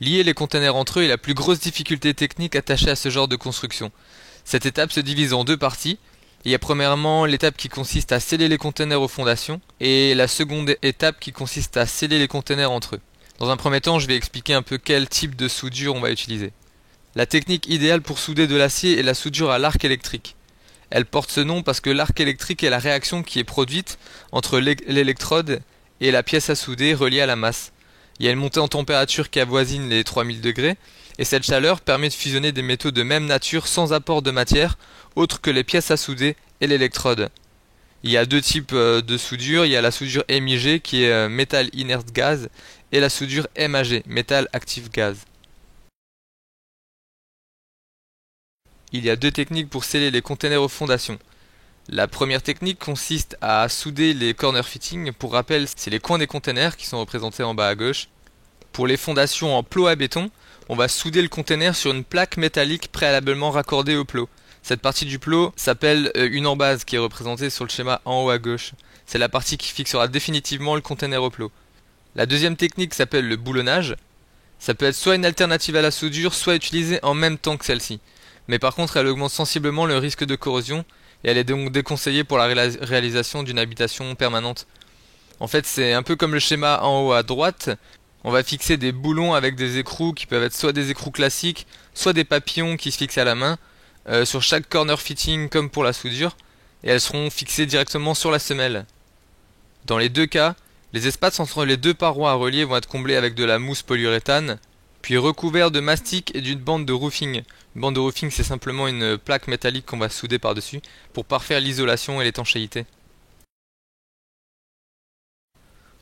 Lier les containers entre eux est la plus grosse difficulté technique attachée à ce genre de construction. Cette étape se divise en deux parties. Il y a premièrement l'étape qui consiste à sceller les containers aux fondations et la seconde étape qui consiste à sceller les containers entre eux. Dans un premier temps, je vais expliquer un peu quel type de soudure on va utiliser. La technique idéale pour souder de l'acier est la soudure à l'arc électrique. Elle porte ce nom parce que l'arc électrique est la réaction qui est produite entre l'électrode et la pièce à souder reliée à la masse. Il y a une montée en température qui avoisine les 3000 degrés et cette chaleur permet de fusionner des métaux de même nature sans apport de matière autre que les pièces à souder et l'électrode. Il y a deux types de soudure, il y a la soudure MIG qui est Metal Inert Gas et la soudure MAG, Metal Active Gas. Il y a deux techniques pour sceller les containers aux fondations. La première technique consiste à souder les corner fittings. Pour rappel, c'est les coins des containers qui sont représentés en bas à gauche. Pour les fondations en plot à béton, on va souder le container sur une plaque métallique préalablement raccordée au plot. Cette partie du plot s'appelle une embase qui est représentée sur le schéma en haut à gauche. C'est la partie qui fixera définitivement le container au plot. La deuxième technique s'appelle le boulonnage. Ça peut être soit une alternative à la soudure, soit utilisée en même temps que celle-ci. Mais par contre, elle augmente sensiblement le risque de corrosion et elle est donc déconseillée pour la réalisation d'une habitation permanente. En fait, c'est un peu comme le schéma en haut à droite. On va fixer des boulons avec des écrous qui peuvent être soit des écrous classiques, soit des papillons qui se fixent à la main, sur chaque corner fitting comme pour la soudure, et elles seront fixées directement sur la semelle. Dans les deux cas, les espaces entre les deux parois à relier vont être comblés avec de la mousse polyuréthane, puis recouverts de mastic et d'une bande de roofing. Une bande de roofing, c'est simplement une plaque métallique qu'on va souder par-dessus pour parfaire l'isolation et l'étanchéité.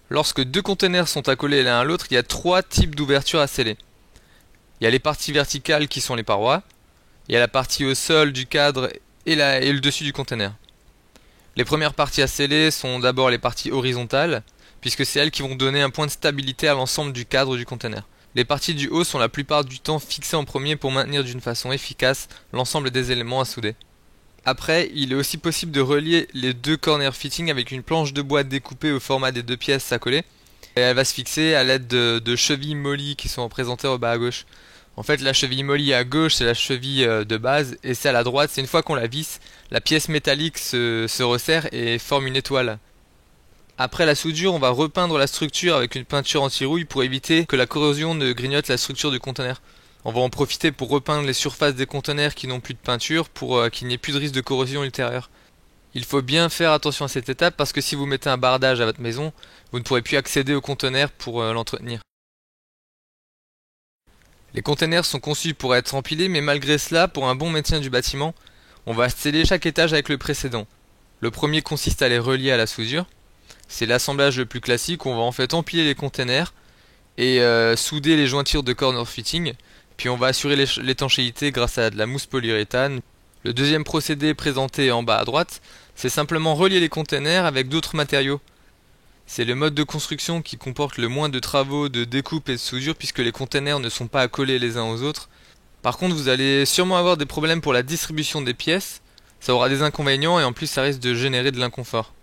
Lorsque deux containers sont accolés l'un à l'autre, il y a trois types d'ouvertures à sceller. Il y a les parties verticales qui sont les parois, il y a la partie au sol du cadre et le dessus du container. Les premières parties à sceller sont d'abord les parties horizontales, puisque c'est elles qui vont donner un point de stabilité à l'ensemble du cadre du container. Les parties du haut sont la plupart du temps fixées en premier pour maintenir d'une façon efficace l'ensemble des éléments à souder. Après, il est aussi possible de relier les deux corner fittings avec une planche de bois découpée au format des deux pièces à coller. Et elle va se fixer à l'aide de chevilles mollies qui sont représentées au bas à gauche. En fait, la cheville mollie à gauche, c'est la cheville de base, et celle à droite, c'est une fois qu'on la visse, la pièce métallique se resserre et forme une étoile. Après la soudure, on va repeindre la structure avec une peinture anti-rouille pour éviter que la corrosion ne grignote la structure du conteneur. On va en profiter pour repeindre les surfaces des conteneurs qui n'ont plus de peinture pour qu'il n'y ait plus de risque de corrosion ultérieure. Il faut bien faire attention à cette étape parce que si vous mettez un bardage à votre maison, vous ne pourrez plus accéder au conteneur pour l'entretenir. Les conteneurs sont conçus pour être empilés, mais malgré cela, pour un bon maintien du bâtiment, on va sceller chaque étage avec le précédent. Le premier consiste à les relier à la soudure. C'est l'assemblage le plus classique où on va en fait empiler les conteneurs et souder les jointures de corner fitting. Puis on va assurer l'étanchéité grâce à de la mousse polyuréthane. Le deuxième procédé présenté en bas à droite, c'est simplement relier les conteneurs avec d'autres matériaux. C'est le mode de construction qui comporte le moins de travaux de découpe et de soudure puisque les conteneurs ne sont pas accolés les uns aux autres. Par contre, vous allez sûrement avoir des problèmes pour la distribution des pièces, ça aura des inconvénients et en plus ça risque de générer de l'inconfort.